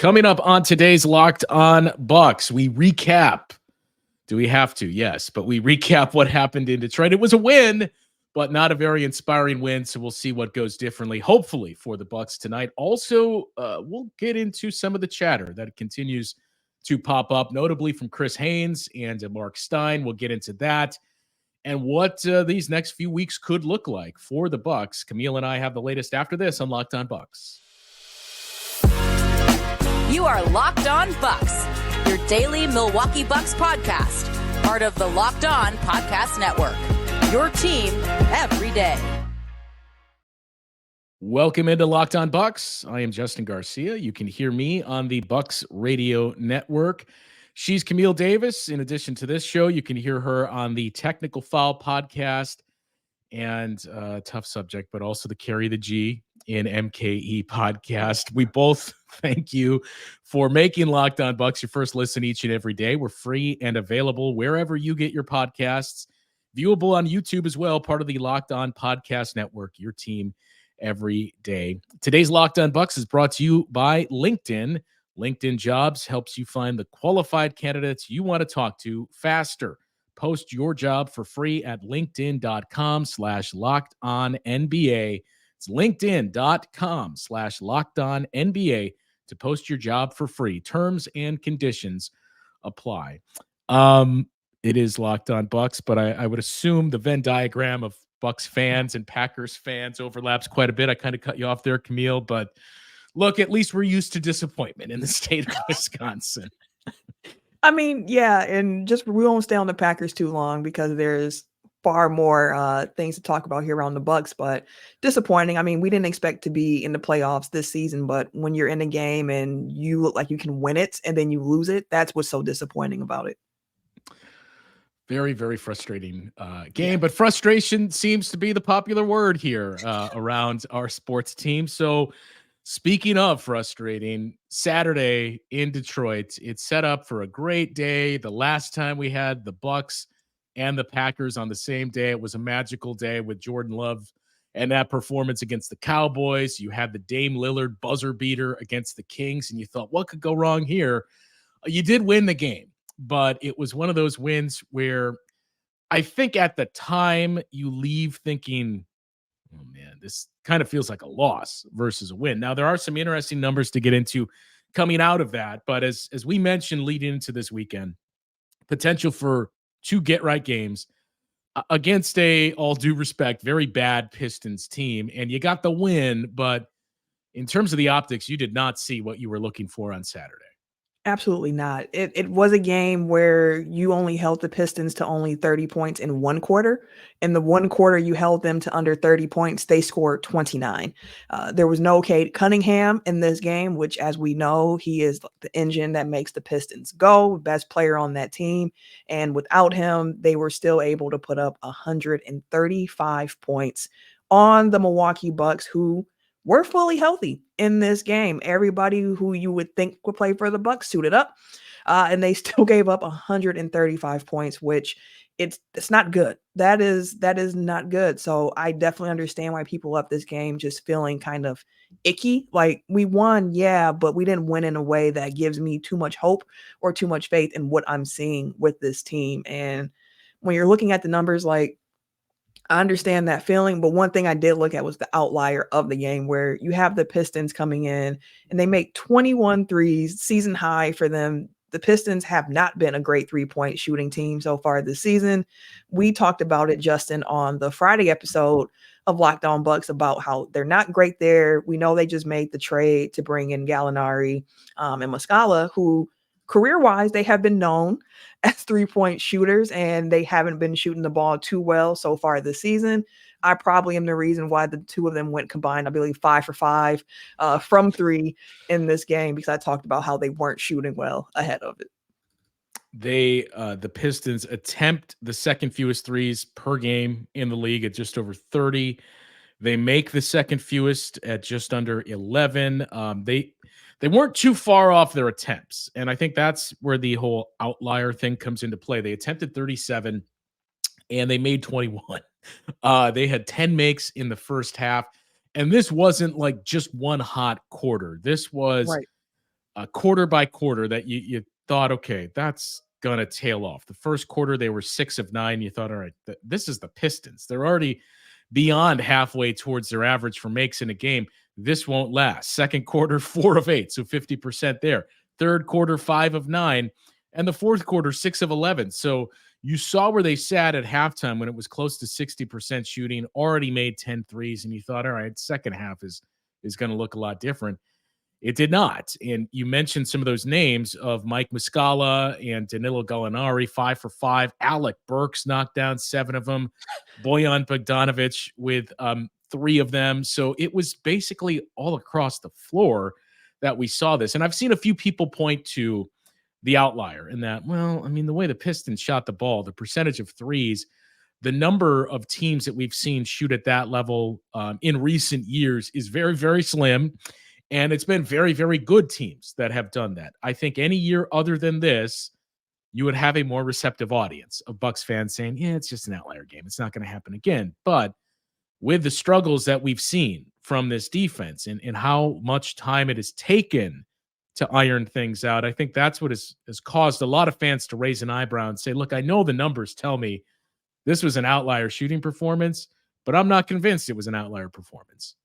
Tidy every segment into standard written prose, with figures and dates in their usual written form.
Coming up on today's Locked On Bucks, we recap. Do we have to? Yes, but we recap what happened in Detroit. It was a win, but not a very inspiring win, so we'll see what goes differently, hopefully, for the Bucks tonight. Also, we'll get into some of the chatter that continues to pop up, notably from Chris Haynes and Marc Stein. We'll get into that and what these next few weeks could look like for the Bucks. Camille and I have the latest after this on Locked On Bucks. You are Locked On Bucks, your daily Milwaukee Bucks podcast, part of the Locked On Podcast Network, your team every day. Welcome into Locked On Bucks. I am Justin Garcia. You can hear me on the Bucks Radio Network. She's Camille Davis. In addition to this show, you can hear her on the Technical Foul podcast and tough subject, but also the Carry the G in MKE podcast. We both thank you for making Locked On Bucks your first listen each and every day. We're free and available wherever you get your podcasts, viewable on YouTube as well, part of the Locked On Podcast Network, your team every day. Today's Locked On Bucks is brought to you by LinkedIn. LinkedIn Jobs helps you find the qualified candidates you want to talk to faster. Post your job for free at linkedin.com/lockedonnba. It's linkedin.com/lockedonnba to post your job for free. Terms and conditions apply. It is Locked On Bucks, but I would assume the Venn diagram of Bucks fans and Packers fans overlaps quite a bit. I kind of cut you off there, Camille, but look, at least we're used to disappointment in the state of Wisconsin. I mean, yeah, and just we won't stay on the Packers too long because there's far more things to talk about here around the Bucks, but disappointing. I mean, we didn't expect to be in the playoffs this season, but when you're in a game and you look like you can win it and then you lose it, that's what's so disappointing about it. Very, very frustrating game, but frustration seems to be the popular word here around our sports team. So speaking of frustrating, Saturday in Detroit, it's set up for a great day. The last time we had the Bucks and the Packers on the same day, it was a magical day with Jordan Love and that performance against the Cowboys. You had the Dame Lillard buzzer beater against the Kings, and you thought, what could go wrong here? You did win the game, but it was one of those wins where I think at the time you leave thinking, oh man, this kind of feels like a loss versus a win. Now, there are some interesting numbers to get into coming out of that, but as we mentioned leading into this weekend, potential for 2 get-right games against a, all due respect, very bad Pistons team, and you got the win, but in terms of the optics, you did not see what you were looking for on Saturday. Absolutely not. It was a game where you only held the Pistons to only 30 points in one quarter. In the one quarter, you held them to under 30 points. They scored 29. There was no Cade Cunningham in this game, which, as we know, he is the engine that makes the Pistons go, best player on that team. And without him, they were still able to put up 135 points on the Milwaukee Bucks, who were fully healthy in this game. Everybody who you would think would play for the Bucks suited up, and they still gave up 135 points, which it's not good. That is not good. So I definitely understand why people left this game just feeling kind of icky. Like, we won, yeah, but we didn't win in a way that gives me too much hope or too much faith in what I'm seeing with this team. And when you're looking at the numbers, like, I understand that feeling, but one thing I did look at was the outlier of the game, where you have the Pistons coming in and they make 21 threes, season high for them. The Pistons have not been a great 3-point shooting team so far this season. We talked about it, Justin, on the Friday episode of Locked On Bucks about how they're not great there. We know they just made the trade to bring in Gallinari and Muscala, who career-wise, they have been known as 3-point shooters, and they haven't been shooting the ball too well so far this season. I probably am the reason why the two of them went combined, I believe, 5 for 5 from 3 in this game, because I talked about how they weren't shooting well ahead of it. The Pistons attempt the second fewest threes per game in the league at just over 30. They make the second fewest at just under 11. They weren't too far off their attempts, and I think that's where the whole outlier thing comes into play. They attempted 37, and they made 21. They had 10 makes in the first half, and this wasn't like just one hot quarter. This was quarter by quarter that you thought, okay, that's going to tail off. The first quarter, they were 6 of 9. You thought, all right, this is the Pistons. They're already beyond halfway towards their average for makes in a game. This won't last. Second quarter, 4 of 8, so 50% there. Third quarter, 5 of 9. And the fourth quarter, 6 of 11. So you saw where they sat at halftime when it was close to 60% shooting, already made 10 threes, and you thought, all right, second half is going to look a lot different. It did not. And you mentioned some of those names of Mike Muscala and Danilo Gallinari, 5 for 5. Alec Burks knocked down 7 of them. Bojan Bogdanovic with 3 of them. So it was basically all across the floor that we saw this. And I've seen a few people point to the outlier in that, well, I mean, the way the Pistons shot the ball, the percentage of threes, the number of teams that we've seen shoot at that level in recent years is very, very slim. And it's been very, very good teams that have done that. I think any year other than this, you would have a more receptive audience of Bucks fans saying, yeah, it's just an outlier game. It's not going to happen again. But with the struggles that we've seen from this defense and how much time it has taken to iron things out, I think that's what has caused a lot of fans to raise an eyebrow and say, look, I know the numbers tell me this was an outlier shooting performance, but I'm not convinced it was an outlier performance.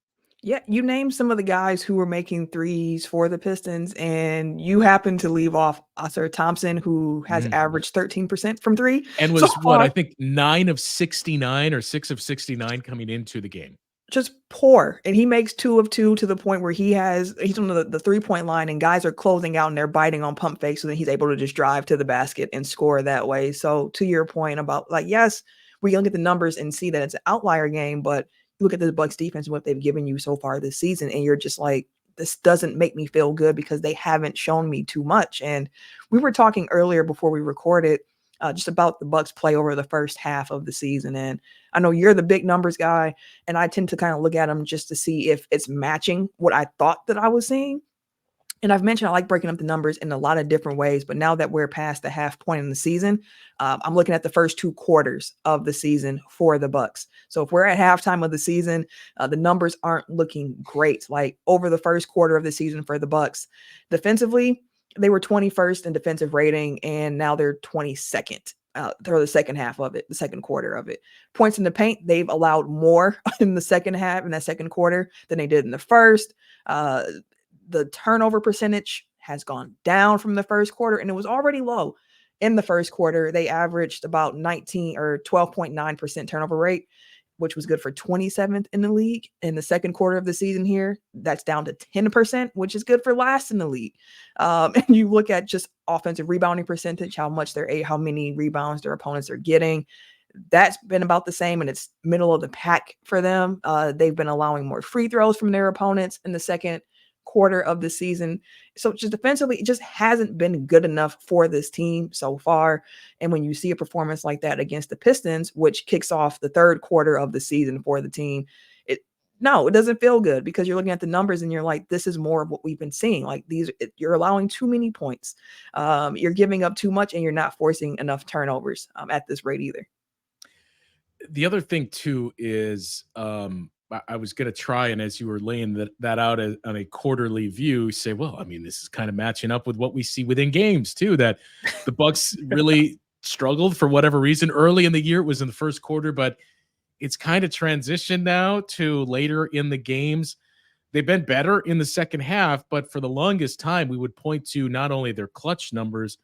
Yeah, you named some of the guys who were making threes for the Pistons, and you happen to leave off Ausar Thompson, who has averaged 13% from 3. And was I think 9 of 69 or 6 of 69 coming into the game. Just poor. And he makes 2 of 2 to the point where he's on the 3-point line and guys are closing out and they're biting on pump fakes. So then he's able to just drive to the basket and score that way. So to your point about, like, yes, we can look at the numbers and see that it's an outlier game, but you look at the Bucks defense and what they've given you so far this season, and you're just like, this doesn't make me feel good because they haven't shown me too much. And we were talking earlier before we recorded just about the Bucks play over the first half of the season. And I know you're the big numbers guy, and I tend to kind of look at them just to see if it's matching what I thought that I was seeing. And I've mentioned I like breaking up the numbers in a lot of different ways, but now that we're past the half point in the season, I'm looking at the first 2 quarters of the season for the Bucks. So if we're at halftime of the season, the numbers aren't looking great. Like over the first quarter of the season for the Bucks, defensively, they were 21st in defensive rating, and now they're 22nd. For the second half of it, the second quarter of it. Points in the paint, they've allowed more in the second half, in that second quarter, than they did in the first. The turnover percentage has gone down from the first quarter, and it was already low in the first quarter. They averaged about 19 or 12.9% turnover rate, which was good for 27th in the league. In the second quarter of the season here, that's down to 10%, which is good for last in the league. And you look at just offensive rebounding percentage, how many rebounds their opponents are getting. That's been about the same, and it's middle of the pack for them. They've been allowing more free throws from their opponents in the second quarter of the season. So just defensively, it just hasn't been good enough for this team so far. And when you see a performance like that against the Pistons, which kicks off the third quarter of the season for the team, it doesn't feel good, because you're looking at the numbers and you're like, this is more of what we've been seeing. Like you're allowing too many points. You're giving up too much, and you're not forcing enough turnovers at this rate either. The other thing too is I was going to try, and as you were laying that out on a quarterly view, say, well, I mean, this is kind of matching up with what we see within games too, that the Bucks really struggled for whatever reason early in the year. It was in the first quarter, but it's kind of transitioned now to later in the games. They've been better in the second half, but for the longest time, we would point to not only their clutch numbers,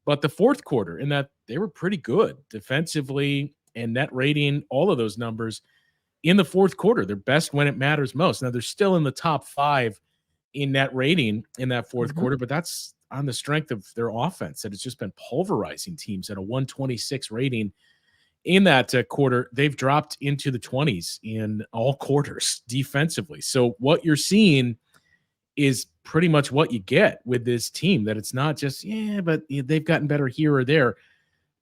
but the fourth quarter, in that they were pretty good defensively and net rating, all of those numbers in the fourth quarter. They're best when it matters most. Now, they're still in the top 5 in net rating in that fourth quarter, but that's on the strength of their offense that has just been pulverizing teams at a 126 rating. In that quarter, they've dropped into the 20s in all quarters defensively. So what you're seeing is pretty much what you get with this team, that it's not just, but they've gotten better here or there.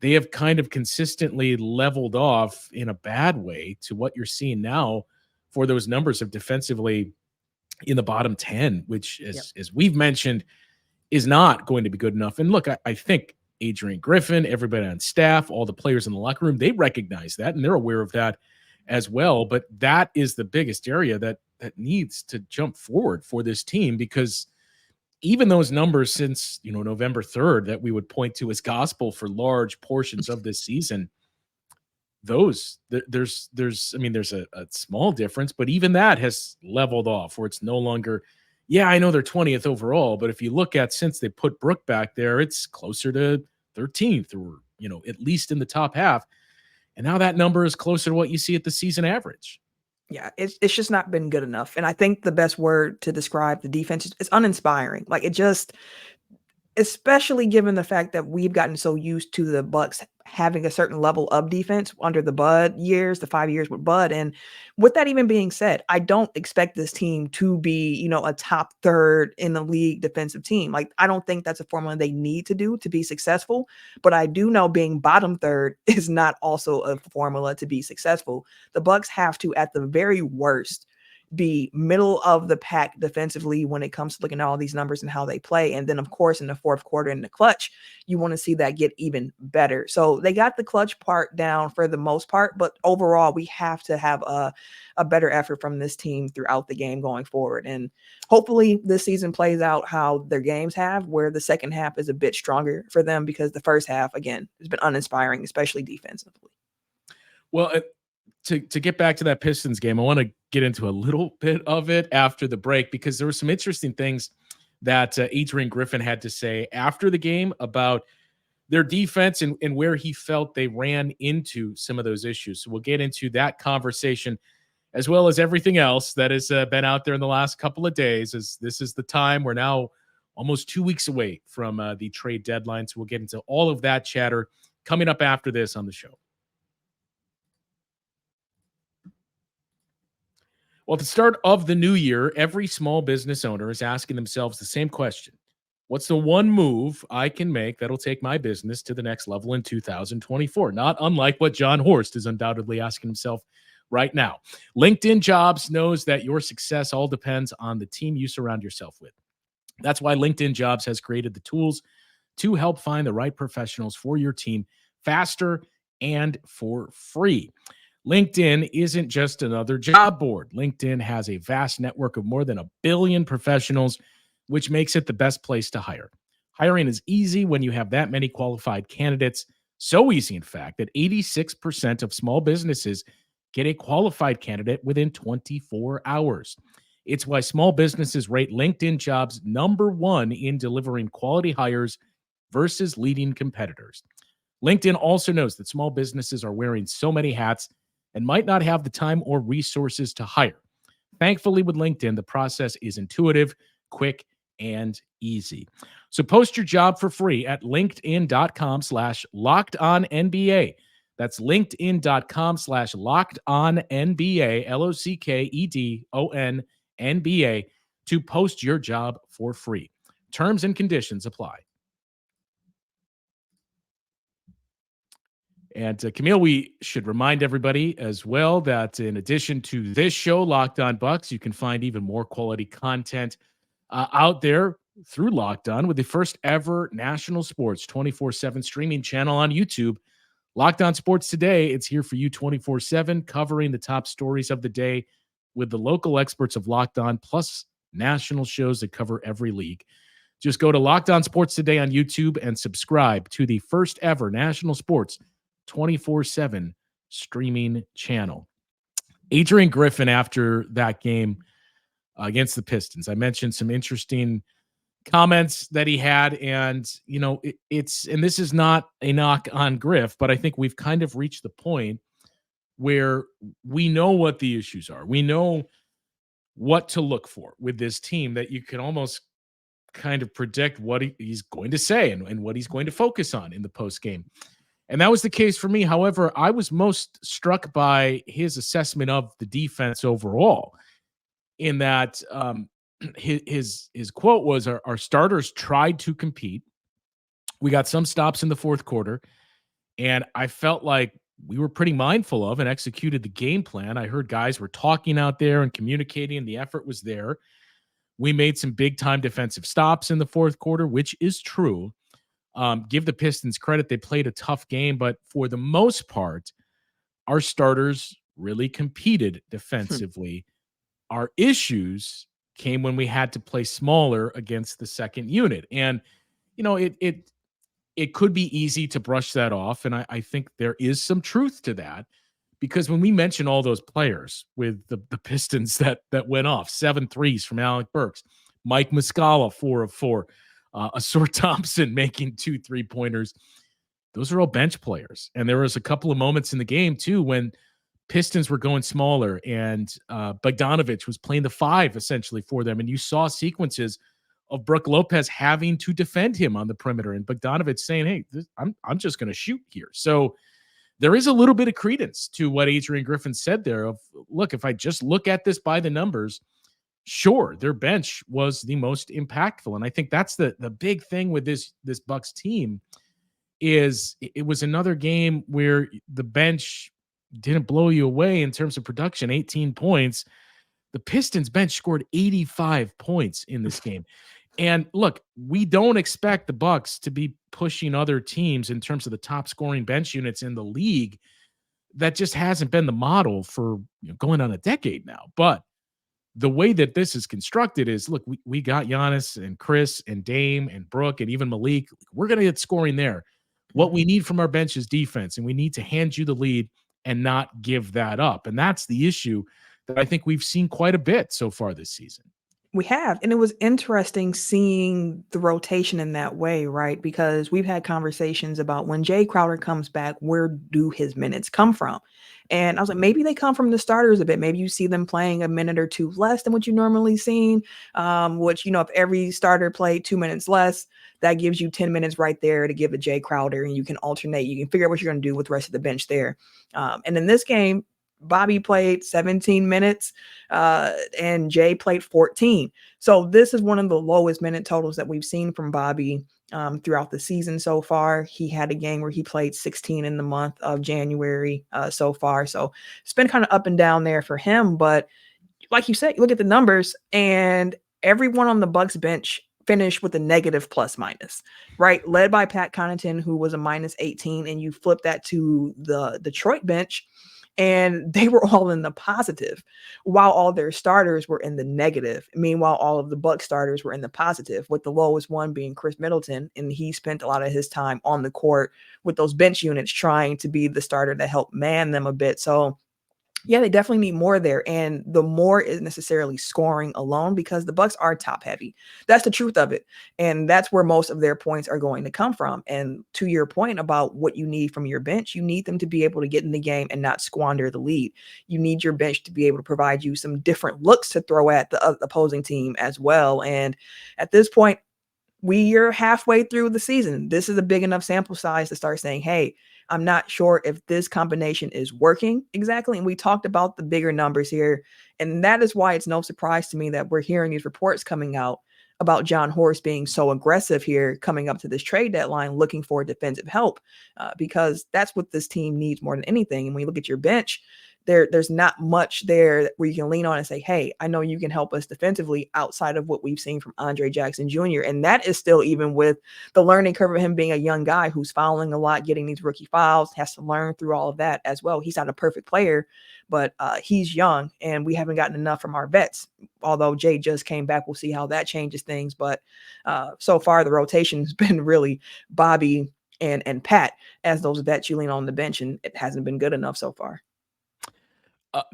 They have kind of consistently leveled off in a bad way to what you're seeing now for those numbers of defensively in the bottom 10, which as we've mentioned, is not going to be good enough. And look, I think Adrian Griffin, everybody on staff, all the players in the locker room, they recognize that and they're aware of that as well. But that is the biggest area that needs to jump forward for this team, because even those numbers since, November 3rd that we would point to as gospel for large portions of this season, there's a small difference, but even that has leveled off where it's no longer, yeah, I know they're 20th overall, but if you look at since they put Brooke back there, it's closer to 13th or, at least in the top half. And now that number is closer to what you see at the season average. Yeah, it's just not been good enough. And I think the best word to describe the defense is uninspiring. Like, it just, especially given the fact that we've gotten so used to the Bucks having a certain level of defense under the Bud years, the 5 years with Bud. And with that even being said, I don't expect this team to be, a top third in the league defensive team. Like, I don't think that's a formula they need to do to be successful. But I do know being bottom third is not also a formula to be successful. The Bucks have to, at the very worst, be middle of the pack defensively when it comes to looking at all these numbers and how they play. And then, of course, in the fourth quarter in the clutch, you want to see that get even better. So they got the clutch part down for the most part, but overall, we have to have a better effort from this team throughout the game going forward. And hopefully this season plays out how their games have, where the second half is a bit stronger for them, because the first half, again, has been uninspiring, especially defensively. Well, to get back to that Pistons game, I want to get into a little bit of it after the break, because there were some interesting things that Adrian Griffin had to say after the game about their defense and where he felt they ran into some of those issues. So we'll get into that conversation as well as everything else that has been out there in the last couple of days, as this is the time we're now almost 2 weeks away from the trade deadline. So we'll get into all of that chatter coming up after this on the show. Well, at the start of the new year, every small business owner is asking themselves the same question. What's the one move I can make that'll take my business to the next level in 2024? Not unlike what John Horst is undoubtedly asking himself right now. LinkedIn Jobs knows that your success all depends on the team you surround yourself with. That's why LinkedIn Jobs has created the tools to help find the right professionals for your team faster and for free. LinkedIn isn't just another job board. LinkedIn has a vast network of more than 1 billion professionals, which makes it the best place to hire. Hiring is easy when you have that many qualified candidates. So easy, in fact, that 86% of small businesses get a qualified candidate within 24 hours. It's why small businesses rate LinkedIn Jobs #1 in delivering quality hires versus leading competitors. LinkedIn also knows that small businesses are wearing so many hats and might not have the time or resources to hire. Thankfully, with LinkedIn, the process is intuitive, quick, and easy. So post your job for free at linkedin.com/lockedonnba. That's linkedin.com/lockedonnba, LOCKEDONNBA, to post your job for free. Terms and conditions apply. And Camille, we should remind everybody as well that in addition to this show, Locked On Bucks, you can find even more quality content out there through Locked On with the first ever national sports 24/7 streaming channel on YouTube. Locked On Sports Today, it's here for you 24/7, covering the top stories of the day with the local experts of Locked On, plus national shows that cover every league. Just go to Locked On Sports Today on YouTube and subscribe to the first ever national sports 24/7 streaming channel. Adrian Griffin, after that game against the Pistons, I mentioned some interesting comments that he had, and and this is not a knock on Griff, but I think we've kind of reached the point where we know what the issues are. We know what to look for with this team, that you can almost kind of predict what he's going to say and what he's going to focus on in the post game. And that was the case for me. However, I was most struck by his assessment of the defense overall, in that his quote was, our starters tried to compete. We got some stops in the fourth quarter, and I felt like we were pretty mindful of and executed the game plan. I heard guys were talking out there and communicating, and the effort was there. We made some big-time defensive stops in the fourth quarter, which is true. Give the Pistons credit. They played a tough game, but for the most part, our starters really competed defensively. Our issues came when we had to play smaller against the second unit. And, it could be easy to brush that off. And I think there is some truth to that, because when we mention all those players with the Pistons that went off, 7 threes from Alec Burks, Mike Muscala, 4 of 4, Asur Thompson making 2 3-pointers. Those are all bench players. And there was a couple of moments in the game too when Pistons were going smaller and Bogdanovich was playing the 5 essentially for them. And you saw sequences of Brook Lopez having to defend him on the perimeter and Bogdanovich saying, hey, I'm just going to shoot here. So there is a little bit of credence to what Adrian Griffin said there of, look, if I just look at this by the numbers, sure, their bench was the most impactful. And I think that's the big thing with this Bucks team is it was another game where the bench didn't blow you away in terms of production, 18 points. The Pistons bench scored 85 points in this game. And look, we don't expect the Bucks to be pushing other teams in terms of the top scoring bench units in the league. That just hasn't been the model for going on a decade now. But the way that this is constructed is, look, we got Giannis and Chris and Dame and Brooke and even Malik. We're going to get scoring there. What we need from our bench is defense, and we need to hand you the lead and not give that up. And that's the issue that I think we've seen quite a bit so far this season. We have. And it was interesting seeing the rotation in that way, right? Because we've had conversations about when Jay Crowder comes back, where do his minutes come from? And I was like, maybe they come from the starters a bit. Maybe you see them playing a minute or two less than what you normally seen, which, if every starter played 2 minutes less, that gives you 10 minutes right there to give a Jay Crowder, and you can alternate. You can figure out what you're going to do with the rest of the bench there. And in this game, Bobby played 17 minutes and Jay played 14. So this is one of the lowest minute totals that we've seen from Bobby throughout the season so far. He had a game where he played 16 in the month of January so far. So it's been kind of up and down there for him. But like you said, you look at the numbers and everyone on the Bucks bench finished with a negative plus minus, right? Led by Pat Connaughton, who was a minus 18. And you flip that to the Detroit bench, and they were all in the positive while all their starters were in the negative. Meanwhile, all of the Bucks starters were in the positive, with the lowest one being Chris Middleton. And he spent a lot of his time on the court with those bench units trying to be the starter to help man them a bit. So yeah, they definitely need more there. And the more isn't necessarily scoring alone, because the Bucks are top heavy. That's the truth of it. And that's where most of their points are going to come from. And to your point about what you need from your bench, you need them to be able to get in the game and not squander the lead. You need your bench to be able to provide you some different looks to throw at the opposing team as well. And at this point, we're halfway through the season. This is a big enough sample size to start saying, hey, I'm not sure if this combination is working exactly. And we talked about the bigger numbers here. And that is why it's no surprise to me that we're hearing these reports coming out about John Horst being so aggressive here coming up to this trade deadline, looking for defensive help, because that's what this team needs more than anything. And when you look at your bench, there's not much there where you can lean on and say, hey, I know you can help us defensively outside of what we've seen from Andre Jackson Jr. And that is still even with the learning curve of him being a young guy who's fouling a lot, getting these rookie fouls, has to learn through all of that as well. He's not a perfect player, but he's young and we haven't gotten enough from our vets. Although Jay just came back, we'll see how that changes things. But so far, the rotation has been really Bobby and Pat as those vets you lean on the bench, and it hasn't been good enough so far.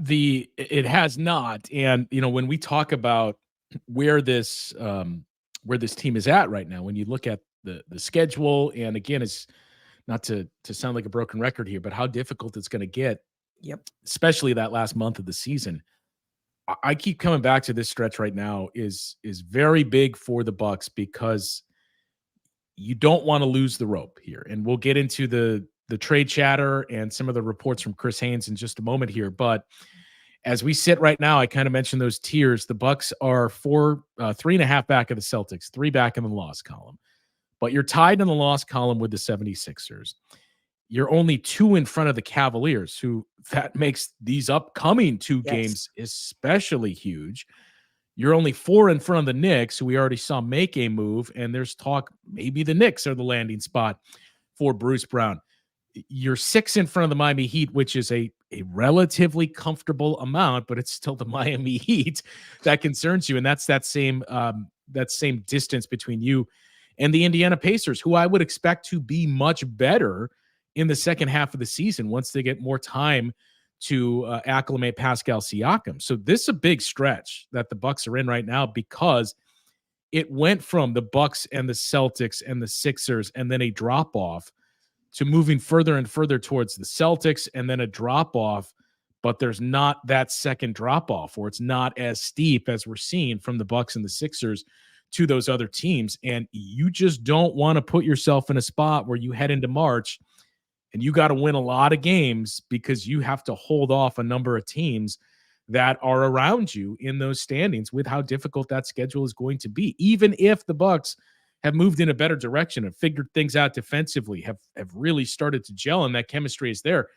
It has not. And, when we talk about where this team is at right now, when you look at the schedule, and again, it's not to sound like a broken record here, but how difficult it's going to get. Yep. Especially that last month of the season. I keep coming back to this stretch right now is very big for the Bucks, because you don't want to lose the rope here. And we'll get into the trade chatter and some of the reports from Chris Haynes in just a moment here. But as we sit right now, I kind of mentioned those tiers. The Bucks are 3.5 back of the Celtics, 3 back in the loss column. But you're tied in the loss column with the 76ers. You're only 2 in front of the Cavaliers, who that makes these upcoming 2 games especially huge. You're only 4 in front of the Knicks, who we already saw make a move, and there's talk maybe the Knicks are the landing spot for Bruce Brown. you're 6 in front of the Miami Heat, which is a relatively comfortable amount, but it's still the Miami Heat that concerns you. And that's that same distance between you and the Indiana Pacers, who I would expect to be much better in the second half of the season once they get more time to acclimate Pascal Siakam. So this is a big stretch that the Bucks are in right now, because it went from the Bucks and the Celtics and the Sixers and then a drop off to moving further and further towards the Celtics and then a drop off, but there's not that second drop off, or it's not as steep as we're seeing from the Bucks and the Sixers to those other teams. And you just don't want to put yourself in a spot where you head into March and you got to win a lot of games because you have to hold off a number of teams that are around you in those standings with how difficult that schedule is going to be. Even if the Bucks have moved in a better direction and figured things out defensively, have really started to gel, and that chemistry is there,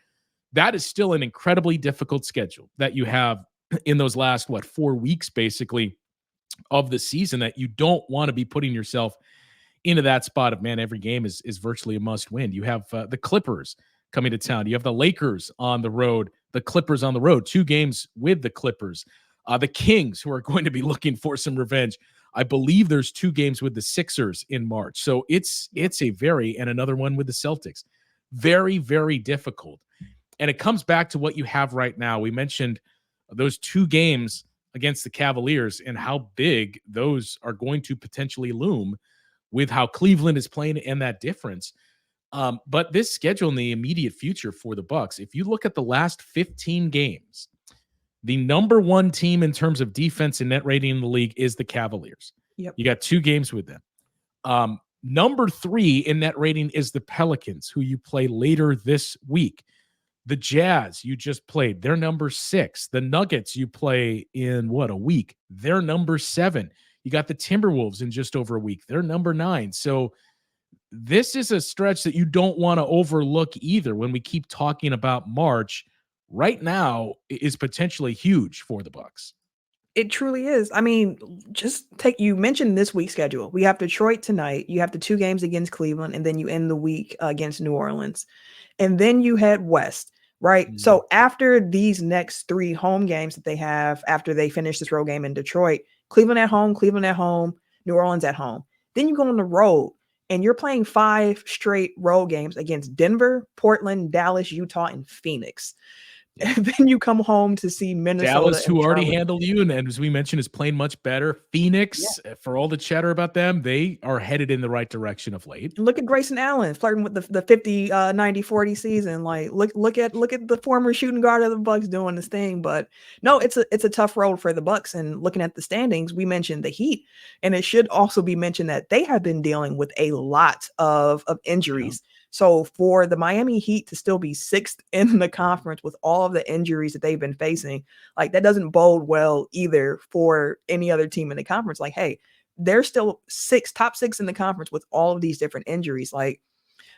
that is still an incredibly difficult schedule that you have in those last, 4 weeks basically of the season, that you don't want to be putting yourself into that spot of, man, every game is virtually a must win. You have the Clippers coming to town. You have the Lakers on the road, the Clippers on the road, 2 games with the Clippers. The Kings, who are going to be looking for some revenge. I believe there's 2 games with the Sixers in March. So it's and another one with the Celtics. Very, very difficult. And it comes back to what you have right now. We mentioned those 2 games against the Cavaliers and how big those are going to potentially loom with how Cleveland is playing and that difference. But this schedule in the immediate future for the Bucks, if you look at the last 15 games, the number 1 team in terms of defense and net rating in the league is the Cavaliers. Yep. You got 2 games with them. Number 3 in net rating is the Pelicans, who you play later this week. The Jazz you just played, they're number 6. The Nuggets you play in a week? They're number 7. You got the Timberwolves in just over a week. They're number 9. So this is a stretch that you don't want to overlook either when we keep talking about March. Right now is potentially huge for the Bucks. It truly is. I mean, you mentioned this week's schedule. We have Detroit tonight. You have the 2 games against Cleveland, and then you end the week against New Orleans. And then you head west, right? Mm-hmm. So after these next 3 home games that they have, after they finish this road game in Detroit, Cleveland at home, New Orleans at home. Then you go on the road, and you're playing 5 straight road games against Denver, Portland, Dallas, Utah, and Phoenix. And then you come home to see Minnesota. Dallas, who already handled you, and as we mentioned, is playing much better. Phoenix, for all the chatter about them, they are headed in the right direction of late. Look at Grayson Allen flirting with the 50, 90, 40 season. Like, look at the former shooting guard of the Bucks doing this thing. But no, it's a tough road for the Bucks. And looking at the standings, we mentioned the Heat, and it should also be mentioned that they have been dealing with a lot of injuries. Yeah. So for the Miami Heat to still be 6th in the conference with all of the injuries that they've been facing, like, that doesn't bode well either for any other team in the conference. Like, hey, they're still top 6 in the conference with all of these different injuries. Like,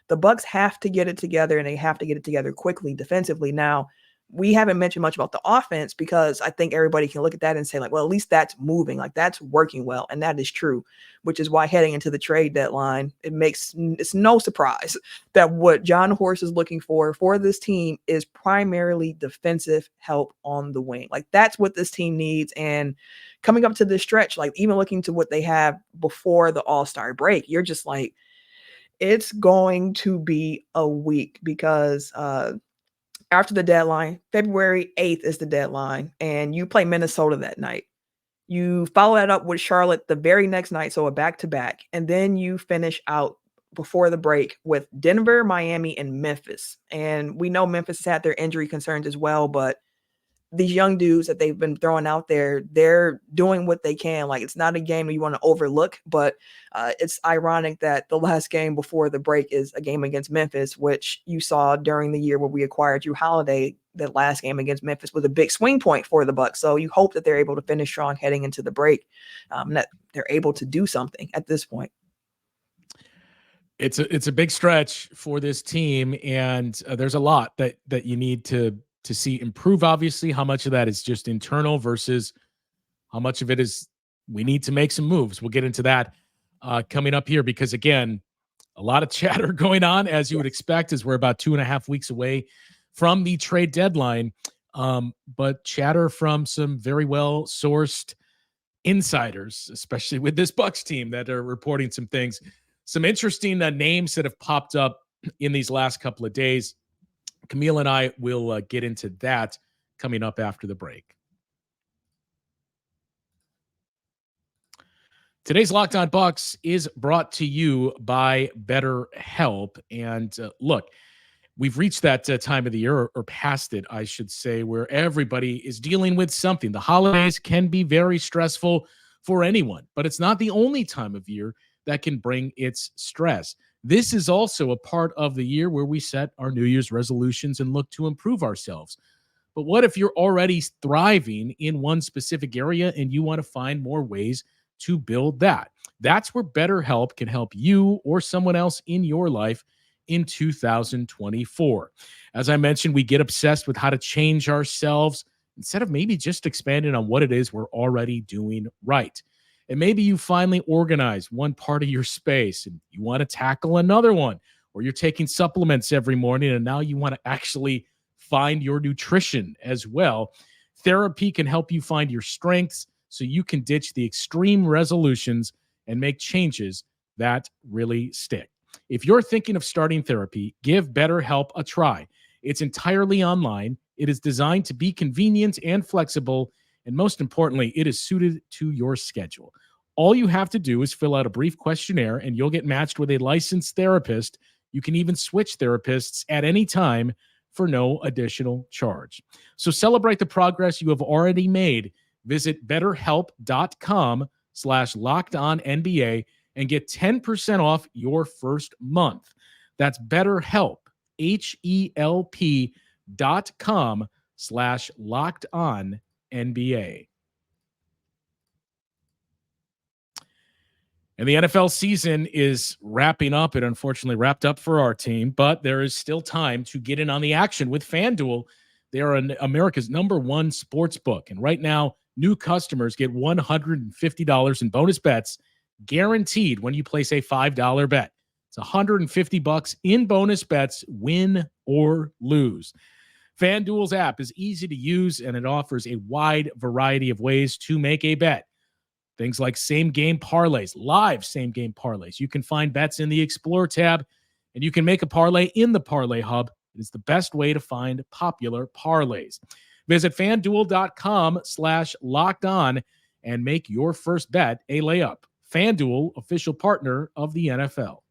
the Bucks have to get it together, and they have to get it together quickly defensively. Now, we haven't mentioned much about the offense because I think everybody can look at that and say, like, well, at least that's moving, like, that's working well. And that is true, which is why heading into the trade deadline, it's no surprise that what John Horst is looking for this team is primarily defensive help on the wing. Like, that's what this team needs. And coming up to this stretch, like, even looking to what they have before the All-Star break, you're just like, it's going to be a week because, after the deadline, February 8th is the deadline, and you play Minnesota that night. You follow that up with Charlotte the very next night, so a back-to-back, and then you finish out before the break with Denver, Miami, and Memphis. And we know Memphis has had their injury concerns as well, but these young dudes that they've been throwing out there, they're doing what they can. Like, it's not a game that you want to overlook, but it's ironic that the last game before the break is a game against Memphis, which you saw during the year where we acquired Drew Holiday. That last game against Memphis was a big swing point for the Bucks. So you hope that they're able to finish strong heading into the break, that they're able to do something at this point. It's a big stretch for this team, and there's a lot that you need to see improve. Obviously, how much of that is just internal versus how much of it is we need to make some moves. We'll get into that coming up here, because again, A lot of chatter going on, as you would expect, as we're about 2.5 weeks away from the trade deadline. But chatter from some very well-sourced insiders, especially with this Bucks team, that are reporting some things. Some interesting names that have popped up in these last couple of days. Camille and I will get into that coming up after the break. Today's Locked On Bucks is brought to you by BetterHelp. And look, we've reached that time of the year, or past it, I should say, where everybody is dealing with something. The holidays can be very stressful for anyone, but it's not the only time of year that can bring its stress. This is also a part of the year where we set our New Year's resolutions and look to improve ourselves. But what if you're already thriving in one specific area and you want to find more ways to build that? That's where BetterHelp can help you or someone else in your life in 2024. As I mentioned, we get obsessed with how to change ourselves instead of maybe just expanding on what it is we're already doing right. And maybe you finally organize one part of your space and you want to tackle another one, or you're taking supplements every morning and now you want to actually find your nutrition as well. Therapy can help you find your strengths so you can ditch the extreme resolutions and make changes that really stick. If you're thinking of starting therapy, give BetterHelp a try. It's entirely online. It is designed to be convenient and flexible, and most importantly, it is suited to your schedule. All you have to do is fill out a brief questionnaire, and you'll get matched with a licensed therapist. You can even switch therapists at any time for no additional charge. So celebrate the progress you have already made. Visit BetterHelp.com/LockedOnNBA and get 10% off your first month. That's BetterHelp, HELP.com/LockedOnNBA. And the NFL season is wrapping up. It unfortunately wrapped up for our team, but there is still time to get in on the action with FanDuel. They are America's #1 sports book. And right now, new customers get $150 in bonus bets guaranteed when you place a $5 bet. It's $150 in bonus bets, win or lose. FanDuel's app is easy to use, and it offers a wide variety of ways to make a bet. Things like same-game parlays, live same-game parlays. You can find bets in the Explore tab, and you can make a parlay in the Parlay Hub. It is the best way to find popular parlays. Visit FanDuel.com/LockedOn and make your first bet a layup. FanDuel, official partner of the NFL.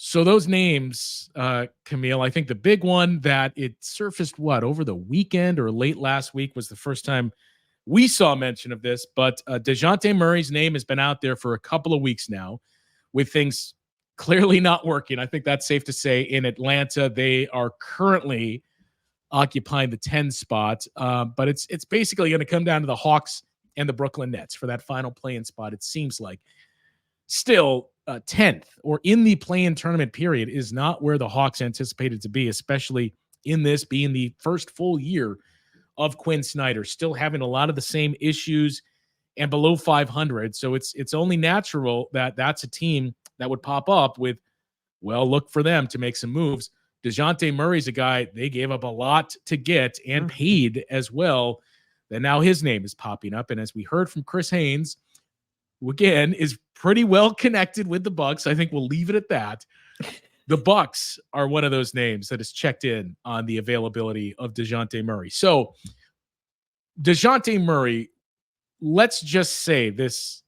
So those names, Camille, I think the big one that it surfaced, over the weekend or late last week was the first time we saw mention of this, but DeJounte Murray's name has been out there for a couple of weeks now with things clearly not working. I think that's safe to say. In Atlanta, they are currently occupying the 10 spot, but it's basically going to come down to the Hawks and the Brooklyn Nets for that final play-in spot, it seems like. Still, 10th or in the play-in tournament period is not where the Hawks anticipated to be, especially in this being the first full year of Quinn Snyder, still having a lot of the same issues and below 500. So it's only natural that that's a team that would pop up with, look for them to make some moves. DeJounte Murray's a guy they gave up a lot to get and paid as well. Then now his name is popping up. And as we heard from Chris Haynes, who again is pretty well connected with the Bucks, I think we'll leave it at that. The Bucks are one of those names that has checked in on the availability of DeJounte Murray. So DeJounte Murray, let's just say this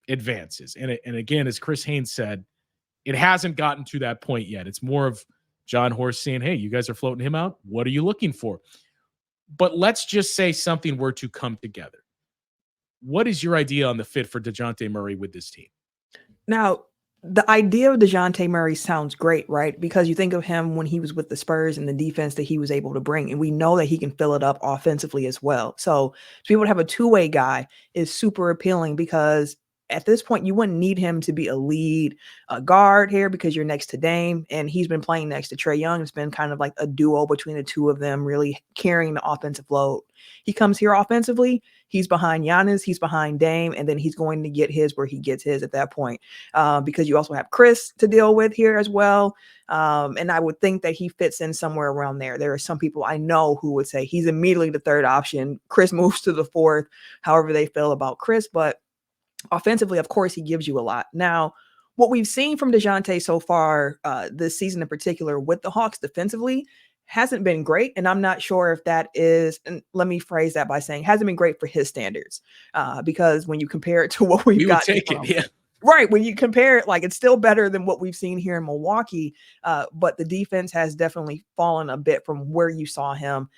advances. And again, as Chris Haynes said, it hasn't gotten to that point yet. It's more of John Horst saying, hey, you guys are floating him out. What are you looking for? But let's just say something were to come together. What is your idea on the fit for DeJounte Murray with this team? Now, the idea of DeJounte Murray sounds great, right? Because you think of him when he was with the Spurs and the defense that he was able to bring, and we know that he can fill it up offensively as well. So to be able to have a two-way guy is super appealing, because at this point, you wouldn't need him to be a lead guard here because you're next to Dame, and he's been playing next to Trae Young. It's been kind of like a duo between the two of them, really carrying the offensive load. He comes here offensively, He's behind Giannis, he's behind Dame, and then he's going to get his where he gets his at that point. Because you also have Chris to deal with here as well. And I would think that he fits in somewhere around there. There are some people I know who would say he's immediately the third option. Chris moves to the fourth, however they feel about Chris. But offensively, of course, he gives you a lot. Now, what we've seen from DeJounte so far this season in particular with the Hawks defensively hasn't been great. And I'm not sure if that is, and let me phrase that by saying hasn't been great for his standards. Because when you compare it to what we would got, take it, yeah. Right. When you compare it, like it's still better than what we've seen here in Milwaukee. But the defense has definitely fallen a bit from where you saw him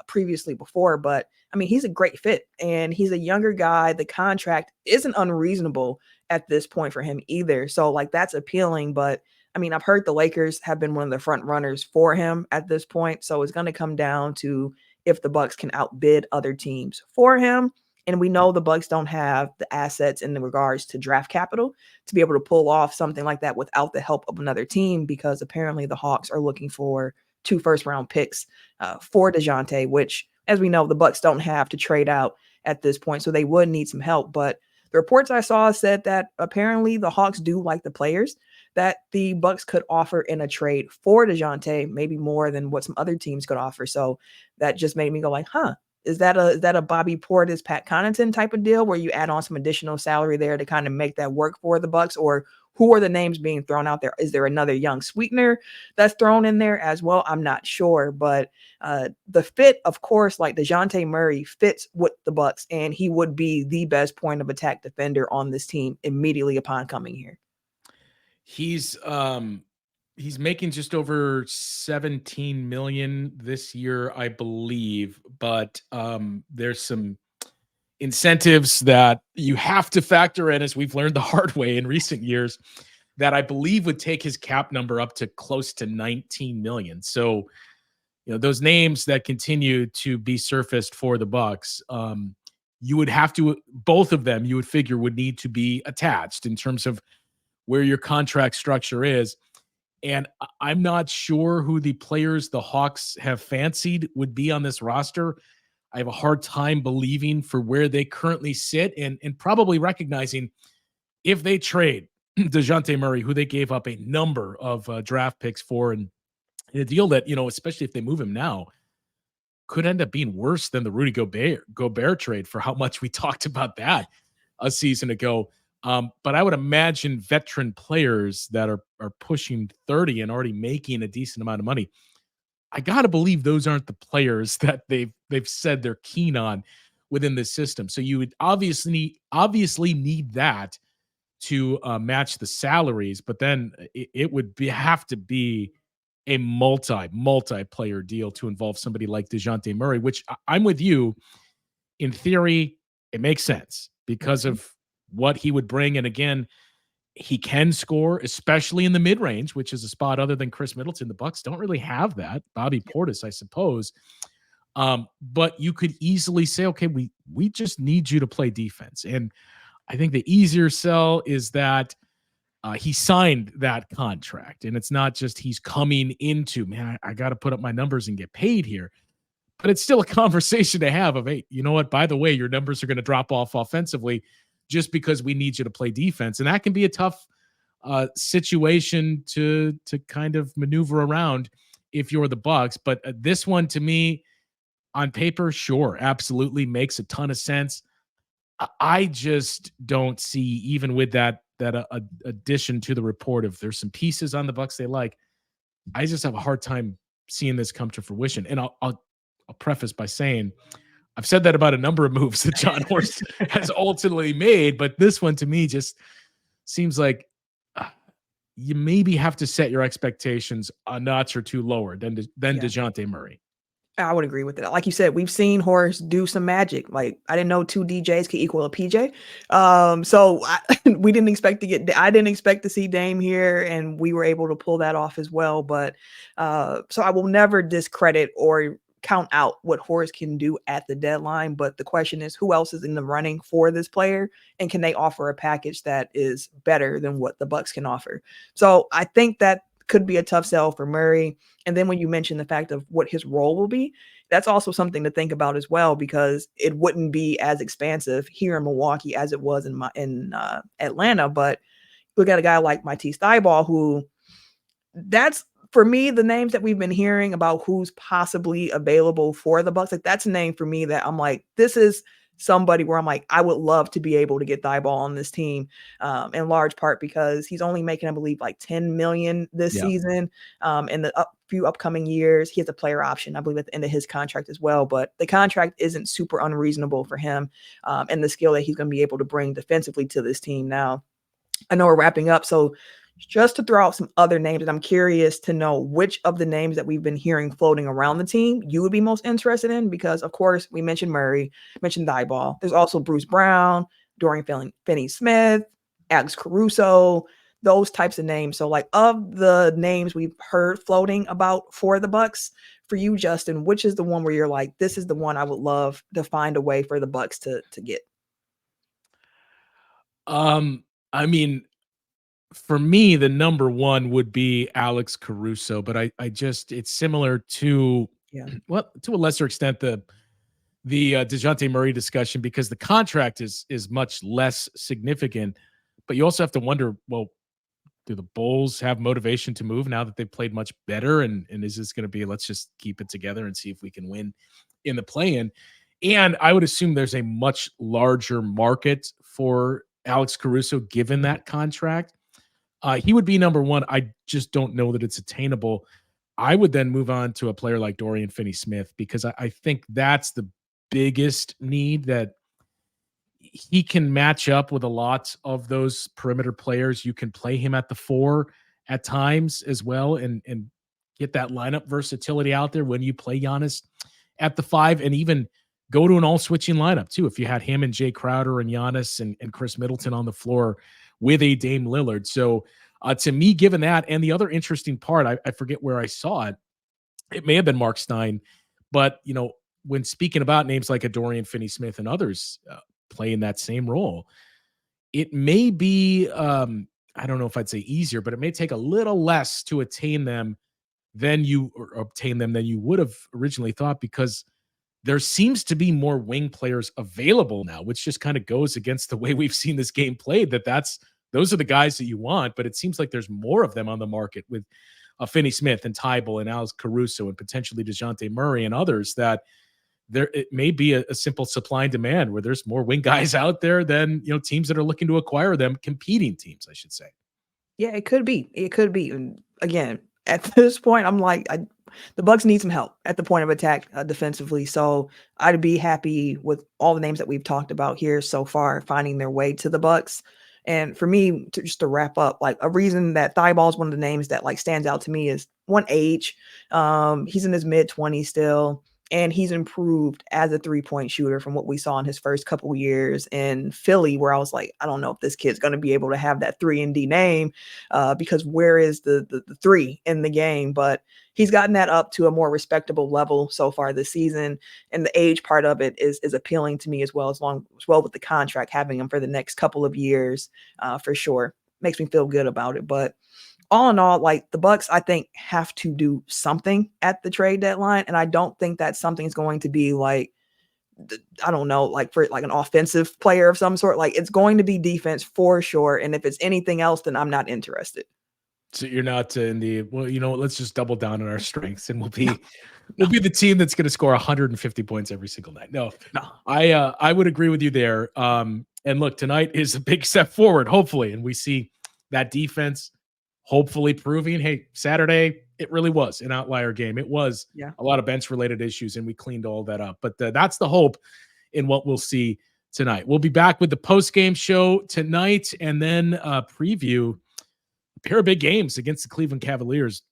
previously before. But I mean, he's a great fit and he's a younger guy. The contract isn't unreasonable at this point for him either. So like that's appealing. But I mean, I've heard the Lakers have been one of the front runners for him at this point. So it's going to come down to if the Bucks can outbid other teams for him. And we know the Bucks don't have the assets in regards to draft capital to be able to pull off something like that without the help of another team, because apparently the Hawks are looking for 2 first-round picks for DeJounte, which, as we know, the Bucks don't have to trade out at this point. So they would need some help. But the reports I saw said that apparently the Hawks do like the players that the Bucks could offer in a trade for DeJounte, maybe more than what some other teams could offer. So that just made me go like, huh. Is that a Bobby Portis, Pat Connaughton type of deal where you add on some additional salary there to kind of make that work for the Bucks? Or who are the names being thrown out there? Is there another young sweetener that's thrown in there as well? I'm not sure, but the fit, of course, like DeJounte Murray fits with the Bucks, and he would be the best point of attack defender on this team immediately upon coming here. He's making just over 17 million this year, I believe, but there's some incentives that you have to factor in, as we've learned the hard way in recent years, that I believe would take his cap number up to close to 19 million. So, you know, those names that continue to be surfaced for the Bucks, you would have to, both of them, you would figure would need to be attached in terms of where your contract structure is. And I'm not sure who the players the Hawks have fancied would be on this roster. I have a hard time believing for where they currently sit, and probably recognizing if they trade DeJounte Murray, who they gave up a number of draft picks for, and a deal that, you know, especially if they move him now, could end up being worse than the Rudy Gobert trade for how much we talked about that a season ago. But I would imagine veteran players that are pushing 30 and already making a decent amount of money, I got to believe those aren't the players that they've said they're keen on within this system. So you would obviously need that to match the salaries, but then it would have to be a multi-player deal to involve somebody like DeJounte Murray, which I'm with you. In theory, it makes sense because of what he would bring. And again, he can score, especially in the mid-range, which is a spot other than Chris Middleton. The Bucks don't really have that. Bobby Portis, I suppose. But you could easily say, okay, we just need you to play defense. And I think the easier sell is that he signed that contract. And it's not just he's coming into, man, I got to put up my numbers and get paid here. But it's still a conversation to have of, hey, you know what? By the way, your numbers are going to drop off offensively just because we need you to play defense. And that can be a tough situation to kind of maneuver around if you're the Bucks. But this one, to me, on paper, sure, absolutely makes a ton of sense. I just don't see, even with that addition to the report, if there's some pieces on the Bucks they like, I just have a hard time seeing this come to fruition. And I'll preface by saying, I've said that about a number of moves that John Horst has ultimately made, but this one to me just seems like you maybe have to set your expectations a notch or two lower than DeJounte Murray. I would agree with that. Like you said, we've seen Horst do some magic. Like, I didn't know 2 DJs could equal a PJ. So we didn't expect to I didn't expect to see Dame here, and we were able to pull that off as well. But so I will never discredit or count out what Horst can do at the deadline. But the question is, who else is in the running for this player, and can they offer a package that is better than what the Bucks can offer? So I think that could be a tough sell for Murray. And then when you mention the fact of what his role will be, that's also something to think about as well, because it wouldn't be as expansive here in Milwaukee as it was in Atlanta. But look at a guy like Matisse Thybulle, who that's, for me, the names that we've been hearing about who's possibly available for the Bucks. Like, that's a name for me that I'm like, this is somebody where I'm like, I would love to be able to get Thybulle on this team, in large part because he's only making, I believe, like $10 million this season. In the few upcoming years, he has a player option, I believe, at the end of his contract as well. But the contract isn't super unreasonable for him, and the skill that he's going to be able to bring defensively to this team. Now, I know we're wrapping up, so just to throw out some other names, and I'm curious to know which of the names that we've been hearing floating around the team you would be most interested in, because, of course, we mentioned Murray, mentioned Thybulle. There's also Bruce Brown, Dorian Finney-Smith, Alex Caruso, those types of names. So, like, of the names we've heard floating about for the Bucks, for you, Justin, which is the one where you're like, this is the one I would love to find a way for the Bucks to get? I mean, for me, the number one would be Alex Caruso, but I just, it's similar to, well, to a lesser extent, the DeJounte Murray discussion, because the contract is much less significant, but you also have to wonder, well, do the Bulls have motivation to move now that they've played much better? And is this going to be, let's just keep it together and see if we can win in the play-in? And I would assume there's a much larger market for Alex Caruso given that contract. He would be number one. I just don't know that it's attainable. I would then move on to a player like Dorian Finney-Smith, because I think that's the biggest need, that he can match up with a lot of those perimeter players. You can play him at the 4 at times as well, and get that lineup versatility out there when you play Giannis at the 5, and even go to an all-switching lineup too. If you had him and Jay Crowder and Giannis and Chris Middleton on the floor with a Dame Lillard. So to me, given that, and the other interesting part, I forget where I saw it. It may have been Marc Stein, but when speaking about names like a Dorian Finney-Smith and others playing that same role, it may be, I don't know if I'd say easier, but it may take a little less to obtain them than you would have originally thought, because there seems to be more wing players available now, which just kind of goes against the way we've seen this game played, those are the guys that you want, but it seems like there's more of them on the market with Finney-Smith and Thybulle and Alex Caruso and potentially DeJounte Murray and others, that it may be a simple supply and demand where there's more wing guys out there than, teams that are looking to acquire them, competing teams, I should say. Yeah, it could be. It could be. And again, at this point, I'm like, the Bucks need some help at the point of attack defensively. So I'd be happy with all the names that we've talked about here so far finding their way to the Bucks. And for me, just to wrap up, like, a reason that Thybulle is one of the names that like stands out to me is one, age. He's in his mid-20s still, and he's improved as a 3-point shooter from what we saw in his first couple years in Philly, where I was like, I don't know if this kid's going to be able to have that 3-and-D name, because where is the 3 in the game? But he's gotten that up to a more respectable level so far this season. And the age part of it is appealing to me as well with the contract, having him for the next couple of years, for sure. Makes me feel good about it. But all in all, like, the Bucks, I think, have to do something at the trade deadline. And I don't think that something is going to be like, I don't know, like for like an offensive player of some sort. Like, it's going to be defense for sure. And if it's anything else, then I'm not interested. So you're not in the, well, let's just double down on our strengths, and we'll be the team that's going to score 150 points every single night. No. I would agree with you there. And look, tonight is a big step forward, hopefully, and we see that defense hopefully proving, hey, Saturday, it really was an outlier game. It was a lot of bench-related issues, and we cleaned all that up. But that's the hope in what we'll see tonight. We'll be back with the post-game show tonight, and then preview a pair of big games against the Cleveland Cavaliers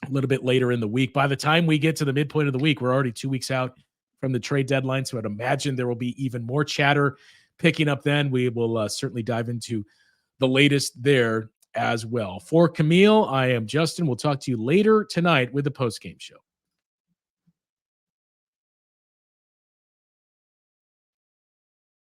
a little bit later in the week. By the time we get to the midpoint of the week, we're already 2 weeks out from the trade deadline, so I'd imagine there will be even more chatter picking up then. We will certainly dive into the latest there as well. For Camille, I am Justin. We'll talk to you later tonight with the post-game show.